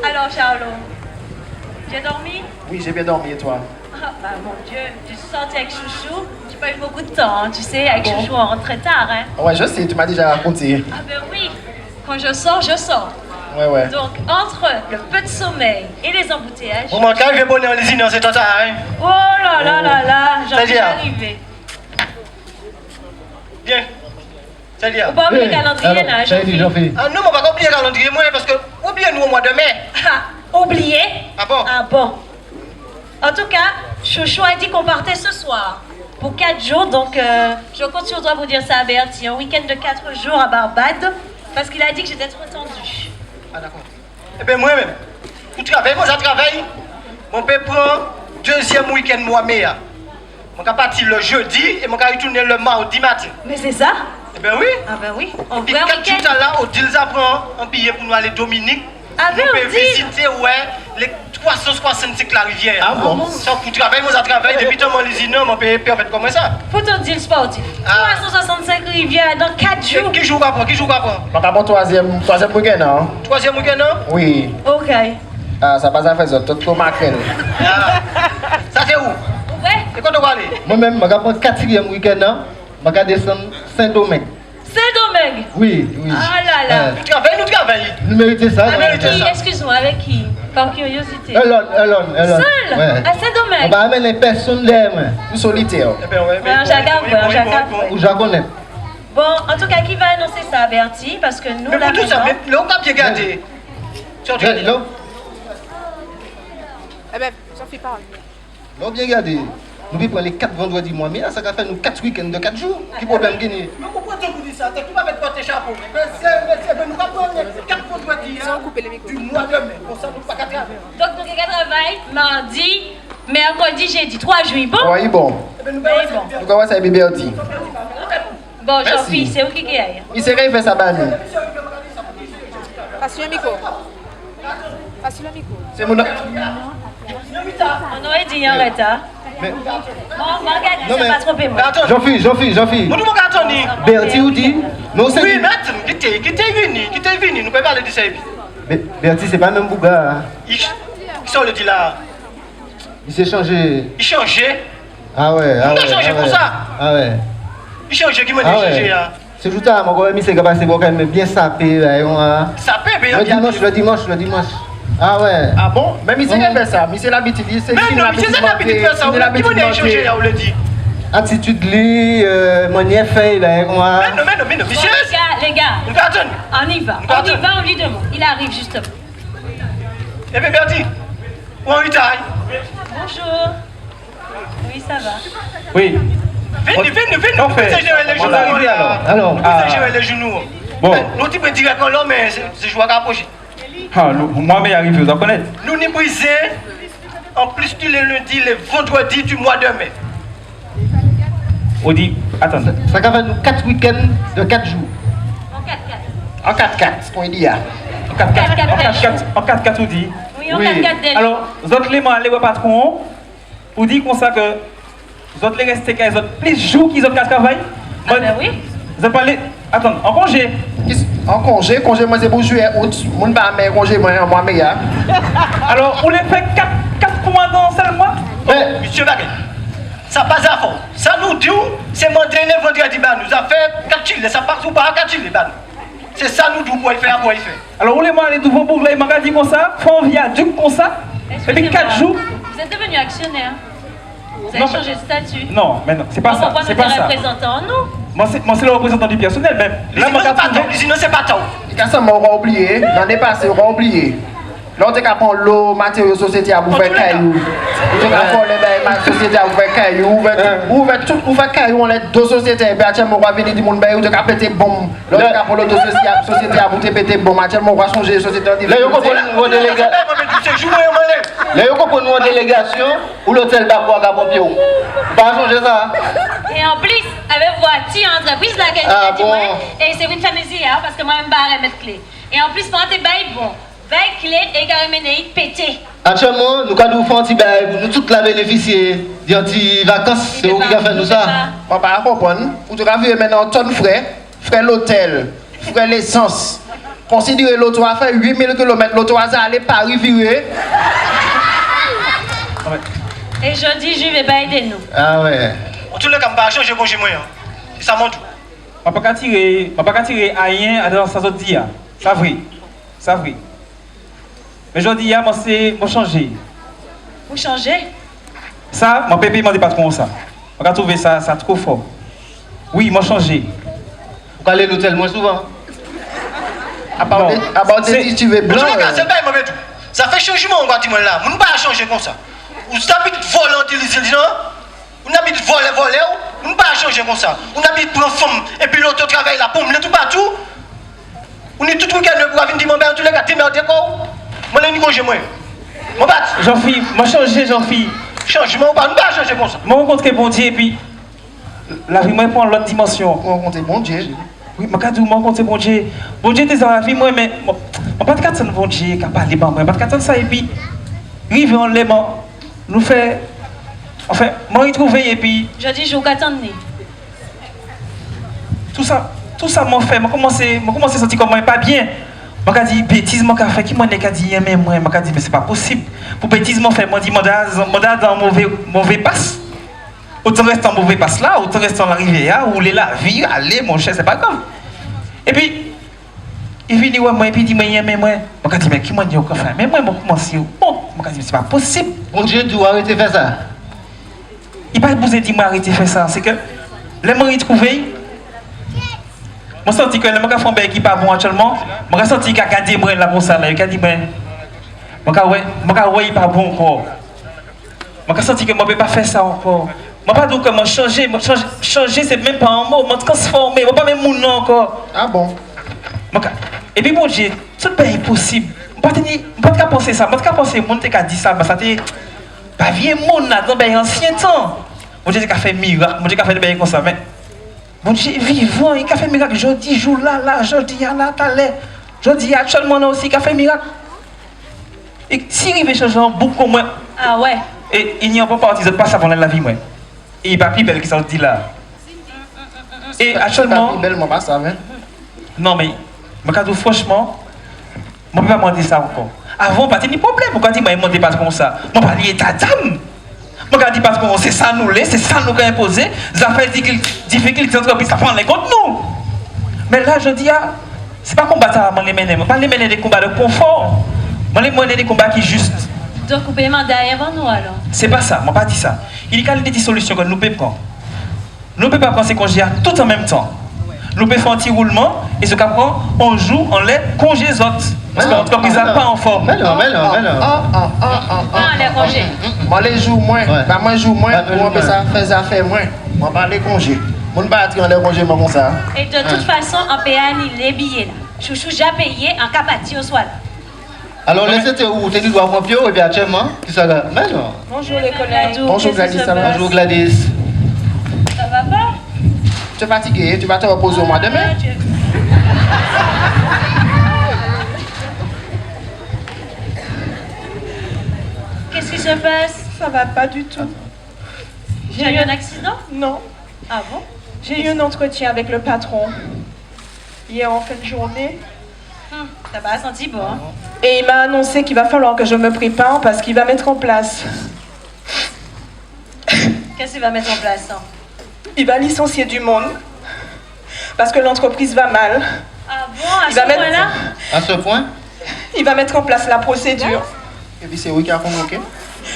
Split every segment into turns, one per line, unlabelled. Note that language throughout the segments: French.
Alors, Charlot, tu as dormi?
Oui, j'ai bien dormi, et toi?
Ah, bah, mon Dieu, tu sortais avec Chouchou? J'ai pas eu beaucoup de temps, hein, tu sais, avec Chouchou, on rentre très tard, hein.
Ouais, je sais, tu m'as déjà raconté.
Ah ben oui, quand je sors, je sors.
Ouais.
Donc, entre le peu de sommeil et les embouteillages...
Au moment quand je vais bonner en lésine, c'est tout ça, hein?
Oh là là là là, j'en suis
C'est-à-dire?
arrivé.
Bien. C'est-à-dire?
Faut pas oublier le calendrier, là, Jean-Philippe.
Ah non, on va pas oublier le calendrier, moi, parce que oubliez-nous au mois de mai.
Ah, oublié?
Ah bon?
Ah bon. En tout cas, Chouchou a dit qu'on partait ce soir. Pour 4 jours, donc je compte sur toi pour dire ça à Bertie. Un week-end de 4 jours à Barbade, parce qu'il a dit que j'étais trop tendue.
Ah d'accord. Eh bien moi-même, pour travailler, moi je travaille. Mon père prend deuxième week-end mois mai. Je vais partir le jeudi et je vais retourner le mardi matin.
Mais c'est ça?
Eh bien oui.
Ah ben oui.
Et puis 4 jours là, au Dilza prend un billet pour nous aller Dominique.
Ah ben
on peut visiter les 365 la rivière.
Ah bon?
Sauf pour travailler, moi je travaille depuis tant que je on peut faire comme ça.
Faut te dire sportif. 365 rivières dans 4 jours.
Qui joue après? Qui joue après?
Donc, à mon troisième week-end, hein?
Troisième week-end, non?
Oui.
Ok.
Ah, ça passe à faire ça, tout pour maquer.
Ça c'est où?
Ouais.
Et quand on va aller?
Moi-même, je vais prendre 4e week-end, je vais descendre Saint-Domingue.
Saint-Domingue?
Oui.
Ah là là.
Nous travaillons.
Nous méritons ça.
Avec qui? Excuse-moi, avec qui? Par curiosité.
Elon.
Seul?
Ouais.
À Saint-Domingue?
On va amener personne d'air,
Plus solitaire.
Eh bien, ouais.
Ouais, un jacquard.
ou je connais.
Bon, en tout cas, qui va annoncer ça à Bertie? Parce que nous,
Mais
la
pour tout ça,
maison...
mais là, on a bien gardé.
Là,
Eh ben, j'en fais parole.
là, bien regardé. Nous pouvons prendre les 4 vendredis mois, mais là, ça va faire nous 4 week-ends de 4 jours. Qui problème gagné?
Mais pourquoi tu dis ça? Tu vas mettre tes chapeaux. Mais nous allons prendre 4 vendredis
Ils ont coupé les micros.
du mois de mai. Pour ça, nous ne pouvons pas travailler.
Donc, nous travaillons mardi, mercredi, jeudi, 3 jours, bon?
Oui, bon.
Eh bien, nous
Mais
allons
bon.
Donc, on va savoir Bertie.
Bon,
Merci.
Jean-Philippe, c'est où qui est?
Il s'est réveillé ça, bah, nous.
Passe le micro. Passe le micro.
C'est mon.
On aurait dit en retard.
Mais-
Bon, regarde,
Non,
ça
mais-
pas trop moi.
Attends.
Jean-Philippe.
Nous devons attendre.
Bertie ou dit? Non, c'est
Oui, maintenant, qui t'es venu, nous pouvons parler de ça.
Bertie, c'est pas le même bouga.
Ils sont le dit là.
Il s'est changé.
Il changeait.
Ah ouais.
Nous avons changé pour ça.
Ah ouais.
Il changeait, qui m'a dit
Ah
changer.
ouais. C'est tout à mon ami, c'est capable de quand même bien sapé.
Ça peut, mais
Le dimanche. Ah ouais.
Ah bon? Même il s'est réveillé ça. Mais c'est l'habitude. Il s'est
Mais non, mais c'est l'habitude de faire ça. Qui m'a dit changer, on le dit.
Attitude li, manière fait là, moi.
Mais non,
Bon,
monsieur.
les gars,
Nous attendons.
on y va. On lui demande. Il arrive justement.
Eh bien, Bertie, où on y taille?
Bonjour. Oui, ça va.
Oui.
Venez,
On fait.
vous gérer les
On
genoux.
va arriver alors.
Vous gérer les genoux.
Bon.
Nous, tu peux dire qu'on l'a, mais c'est joueur à approcher.
Ah, moi, mais arrive, vous en connaissez.
Nous n'y brisé, en plus tous les lundis, les vendredis du mois de mai.
On dit, attendez.
Ça va faire nous 4 week-ends de 4 jours.
En 4-4.
En 4-4, ce qu'on dit là.
En 4-4, on dit.
Oui, en 4-4 déjà.
Alors, vous autres les mains, les patrons, vous dites comme ça que vous autres les restés, les autres, plus jours qu'ils ont qu'à travailler.
Ah ben oui.
Vous avez parlé, attends, en congé.
En congé, moi c'est pour juillet, août. Mon pas mais congé, moi, en mois meilleur.
Alors, on les fait 4 mois dans un seul mois.
Monsieur Bagay, ça passe à fond. Ça nous dit, c'est monter les vendredis, nous a fait 4 chiles, ça passe ou pas 4 chiles, c'est ça nous dit pour le faire,
Alors, on les mains, les nouveaux bourgs, ils m'ont dit comme ça, font un viaduc comme ça, et puis 4 jours.
Vous êtes devenu actionnaire. Vous avez
Non,
changé de statut.
Non, mais non, c'est pas ça.
Pourquoi
C'est
nous
pas
êtes
ça.
représentant, nous?
Moi, c'est le représentant du personnel, même. Là, moi,
c'est pas tant.
Et quand ça m'a oublié, l'année passée, on va oublier. Là, on a qu'à prendre l'eau, matériaux société à vous faire caillou. On a qu'à prendre les sociétés à vous faire caillou. Vous faire caillou, on a deux sociétés. Et puis, on va venir du monde, on a qu'à péter bombe. Là, on a qu'à prendre l'autre société à vous péter bombe. On va changer société.
Là, vous comprenez une délégation ou l'hôtel d'abord à Pompier. Pas changer ça.
Et en plus, avec voiture, entreprise, la
Ah bon.
et c'est une famille, hein, parce que moi-même, barre mettre clé. Et en plus, quand t'es bail, bon, bail clé et carrément pété.
Actuellement, nous, quand nous faisons un petit bail, nous tous la bénéficier des petites vacances, c'est vous qui avez fait nous ça.
Papa, comprendre. Vous devez vivre maintenant tonne frais l'hôtel, frais l'essence. Considérez l'auto a fait 8000 km, l'auto a allé Paris virer.
Et jeudi, je vais pas aider nous.
Ah ouais.
En tout cas, je ne vais pas changer congé moi. C'est ça mon tout.
Je ne vais pas tirer à rien dans ça autre dia. Ça vrai. Ça vrai. Mais je dis, moi, c'est changer.
Vous changez?
Ça, mon pépé m'a dit pas trop ça. On a trouvé ça trop fort. Oui, moi changé.
Vous allez à l'hôtel moins souvent.
À part des tu veux blanc.
C'est pas mauvais tout. Ça fait changement on va dire là. On ne pas changer comme ça. Vous habitez voler en télévision. On habite voler, on ne pas changer comme ça. On habite pour une femme et puis l'autre travaille là, pomme, tout partout. On est tout le week-end pour venir dire, mon père, tous les gars, t'es merde, quoi. Moi, je ne congé, moi. Mon bat.
Jean-Philippe, moi changé, Jean-Philippe.
Changement, on ne pas changer comme ça.
Moi, rencontré bon Dieu et puis la vie, moi, prend l'autre dimension.
On compte bon Dieu.
Oui, je dis, moi, rencontré bon Dieu. Bon Dieu, t'es dans la vie, moi, mais je ne pas de quatre bon Dieu qui a parlé, moi, je ne pas de ça et puis, rive en l'aimant, nous fait. Enfin, moi, il trouvé et puis.
Je dis, je vous attendre.
Tout ça m'a fait, je commence à sentir comme moi pas bien. Je me dis, bêtise, je fait, qui m'a dit, mais moi, je dis, mais c'est pas possible. Pour bêtise, je fait, moi, je dis, je dans mauvais passe. Autant rester en mauvais passe là, autant rester en arrivée là, rouler la vie, aller, mon cher, c'est pas grave. Et puis, il vient voir moi, et puis il dit, mais moi, je dis, mais qui m'a dit, mais moi, je commence à bon, je dis, mais c'est pas possible.
Mon Dieu, doit arrêter de faire ça.
Il n'a pas besoin de dire, moi, arrêtez de faire ça. C'est que, les moyens de trouver, je sens que les gens font des qui pas bon actuellement. Je sens qu'il y a des gens là pour ça. Il y a des gens. Je pas bon encore. Je sens que je ne peux pas faire ça encore. Je ne peux pas dire comment changer. Changer, c'est même pas un mot. Je transformer. Je ne peux pas même mon nom encore.
Ah bon?
Et puis, bon Dieu, tout est impossible. Je ne peux pas penser ça. Je ne peux pas penser que mon qui a dit ça. Ça c'était pas vieux monde là dans l'ancien temps. Mon Dieu, il a fait miracle. Mon Dieu, il a fait des choses comme ça. Mais bon Dieu, vivant, il a fait miracle. Je dis, jour là, je dis, là, t'allais. Je dis, actuellement, là aussi, il a fait miracle. Et s'il arrive à changer un bouc comme moi,
Ah ouais.
et il n'y a pas parti, ils ne pas savent la vie, moi. Et il n'est pas plus belle qui s'en dit là. Et actuellement.
C'est belle, moi, pas ça, hein?
Non, mais, franchement, je ne peux pas demander ça encore. Avant, pas de problème. Pourquoi dire, moi, je ne pas comme ça. Je ne pas dire ta dame. Je ne dis pas que c'est ça nous c'est ça nous qui a imposé. Ça fait difficulté d'entreprise, ça prend les contre nous. Mais là, je dis, c'est pas combattre à les mener. Je ne pas les mener des combats de confort. Je les mener des combats qui sont justes.
Donc, vous pouvez demander avant nous alors.
C'est pas ça, je ne pas dit ça. Il y a des petites solutions que nous pouvons prendre. Nous ne pouvons pas prendre ces congés tout en même temps. Nous pouvons faire un petit roulement et ce qu'on prend, on joue, on les congés autres. Parce que l'entreprise n'a pas en forme.
Mais non.
Ah, les congés.
Moi, les jours moins.
Ouais.
Bah, moi, je joue moins.
Ouais,
Moi, ça fait ça faire moins. Moi, pas les congés. Moi, ne pas attirer les congés, moi, comme ça.
Et de toute façon, en payant les billets là. Chouchou, j'ai payé en capati au soir là.
Alors, laissez-moi où tu dois avoir et bien actuellement, qui ça là? Mais non.
Bonjour les collègues.
Bonjour, Gladys, ça va?
Bonjour Gladys.
Ça va pas?
Tu es fatigué, tu vas te reposer au mois demain.
Qu'est-ce qui se passe?
Ça va pas du tout.
J'ai eu un accident?
Non.
Ah bon?
J'ai eu un entretien avec le patron hier en fin de journée
T'as pas senti bon? Hein?
et il m'a annoncé qu'il va falloir que je me prépare parce qu'il va mettre en place.
Qu'est-ce qu'il va mettre en place? Hein?
Il va licencier du monde parce que l'entreprise va mal.
Ah bon, à
Il
ce
va mettre-
point-là?
À ce point?
Il va mettre en place la procédure.
Et puis, c'est oui qui a convoqué.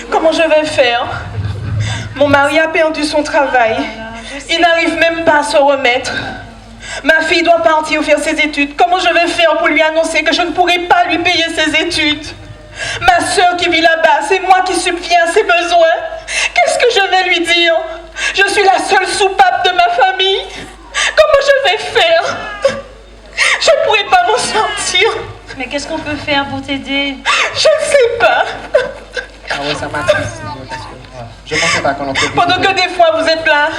Comment je vais faire? Mon mari a perdu son travail. Il n'arrive même pas à se remettre. Ma fille doit partir faire ses études. Comment je vais faire pour lui annoncer que je ne pourrai pas lui payer ses études? Ma soeur qui vit là-bas, c'est moi qui subviens à ses besoins. Qu'est-ce que je vais lui dire? Je suis la seule soupape de ma famille. Comment je vais faire? Je ne pourrai pas m'en sortir.
Mais qu'est-ce qu'on peut faire pour t'aider?
Je ne sais pas.
Ah ouais, ça m'attriste. Je ne pensais pas qu'on en peut.
Pendant que des fois vous êtes là,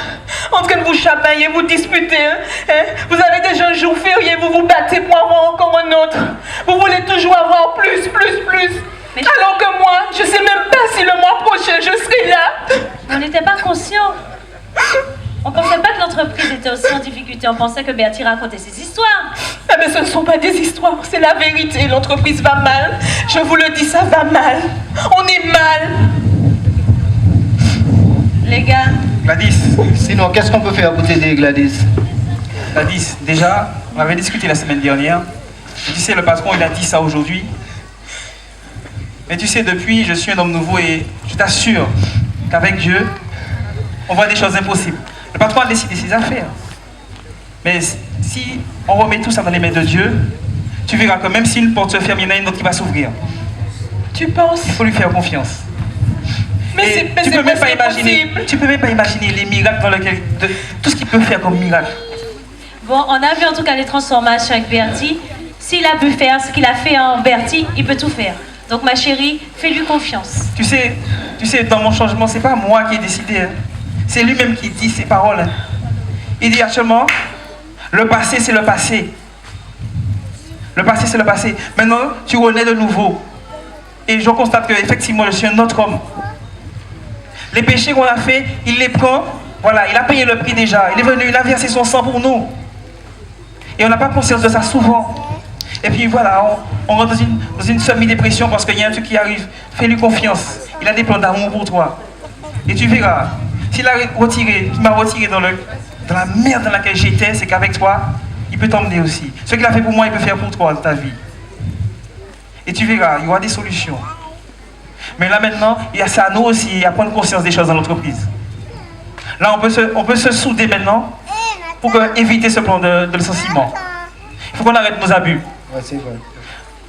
en train de vous chamailler, vous disputer, hein, vous avez déjà un jour férié, vous vous battez pour avoir encore un autre. Vous voulez toujours avoir plus.
Mais
Alors que moi, je sais même pas si le mois prochain je serai là.
on n'était pas conscients. On pensait pas que l'entreprise était aussi en difficulté. On pensait que Bertie racontait ses histoires.
Eh mais ce ne sont pas des histoires, c'est la vérité. L'entreprise va mal. Je vous le dis, ça va mal. On est mal.
Les gars,
Gladys,
Sinon, qu'est-ce qu'on peut faire pour t'aider, Gladys?
Gladys, déjà, on avait discuté la semaine dernière. Et tu sais, le patron, il a dit ça aujourd'hui. Mais tu sais, depuis, je suis un homme nouveau et je t'assure qu'avec Dieu, on voit des choses impossibles. Le patron a décidé ses affaires. Mais si on remet tout ça dans les mains de Dieu, tu verras que même si une porte se ferme, il y en a une autre qui va s'ouvrir.
Tu penses?
Il faut lui faire confiance.
Mais
Et
c'est
peux même pas imaginer,
impossible.
tu peux même pas imaginer les miracles dans lesquels, tout ce qu'il peut faire comme miracle.
bon, on a vu en tout cas les transformations avec Bertie. S'il a pu faire ce qu'il a fait en Bertie, il peut tout faire. Donc ma chérie, fais-lui confiance.
Tu sais, dans mon changement, c'est pas moi qui ai décidé. Hein. C'est lui-même qui dit ces paroles. Hein. Il dit actuellement, le passé c'est le passé. Le passé c'est le passé. Maintenant, tu renais de nouveau. Et je constate qu'effectivement, je suis un autre homme. Les péchés qu'on a fait, il les prend. Voilà, il a payé le prix déjà. Il est venu, il a versé son sang pour nous. Et on n'a pas conscience de ça souvent. Et puis voilà, on rentre dans une semi-dépression parce qu'il y a un truc qui arrive. Fais-lui confiance. Il a des plans d'amour pour toi. Et tu verras, s'il m'a retiré dans la merde dans laquelle j'étais, c'est qu'avec toi, il peut t'emmener aussi. Ce qu'il a fait pour moi, il peut faire pour toi dans ta vie. Et tu verras, il y aura des solutions. Mais là maintenant, c'est à nous aussi à prendre conscience des choses dans l'entreprise. Là, on peut se souder maintenant pour éviter ce plan de licenciement. Il faut qu'on arrête nos abus.
Ouais, c'est vrai.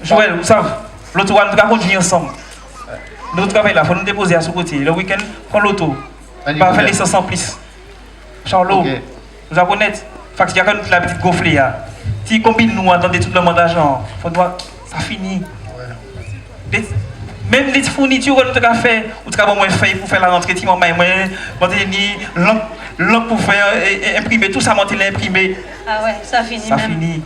Joël, vous savez, l'auto, nous devons continuer ensemble. Notre travail là, il faut nous déposer à ce côté. Le week-end, prends l'auto. On va faire l'essence en plus. Charlot,
Okay.
vous avez honnête. Fait qu'il y a quand même la petite gonflée là. Si combine nous attendez tout le monde d'argent, ça finit. Ouais. Même les fournitures que nous avons fait, ou avons moins fait pour faire la rentrée, tu m'as dit, l'encre pour faire imprimer, tout ça, monter l'imprimer.
Ah ouais, ça finit
Ça
même.
finit.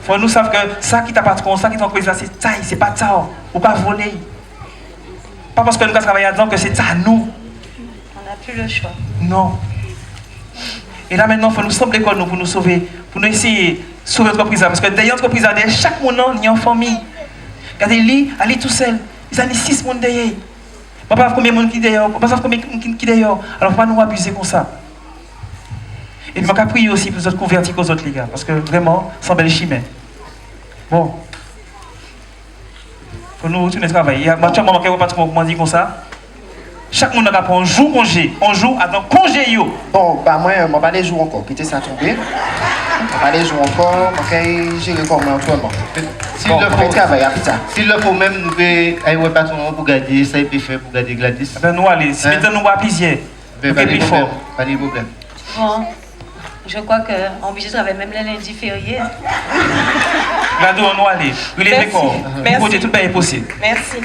Faut nous savoir que ça qui t'a patron, ça qui t'a employé, c'est ça, c'est pas ça. Ou pas voler. Pas parce que nous avons travaillé là-dedans que c'est ça, nous.
On n'a plus le choix.
Non. Et là maintenant, il faut nous sauver l'école pour nous sauver, pour nous essayer de sauver l'entreprise. Parce que derrière l'entreprise, derrière chaque monde, il y a une famille. Regardez, lui, elle est tout seul. Ils ont 6 personnes derrière. Je ne sais pas combien de monde qui est derrière. Je ne sais pas combien de monde qui est derrière. Alors, pas nous abuser comme ça. Et puis, je vais prier aussi pour nous convertir aux autres, les gars. Parce que vraiment, c'est un bel chimère. Bon. Pour nous retourner travailler. Il y a un moment qui m'a dit comme ça. Chaque monde a pris un jour congé. Un jour, attends, congé yo.
Bon, bah moi, je ne vais pas les jours encore. Quitter ça tomber. Je ne vais pas les jours encore. Je vais gérer comme Antoine.
S'il le faut,
travailler à ça.
s'il le faut même, nous pouvons aller patron pour garder, ça il peut faire pour garder Gladys.
Ben nous allez, si maintenant nous va plaisir.
Pas de problème. Pas de problème.
Bon, je crois qu'en budget travaille même les lundis fériés.
Là, nous allons aller. Il est
Merci.
d'accord.
Merci.
Tout est possible.
Merci.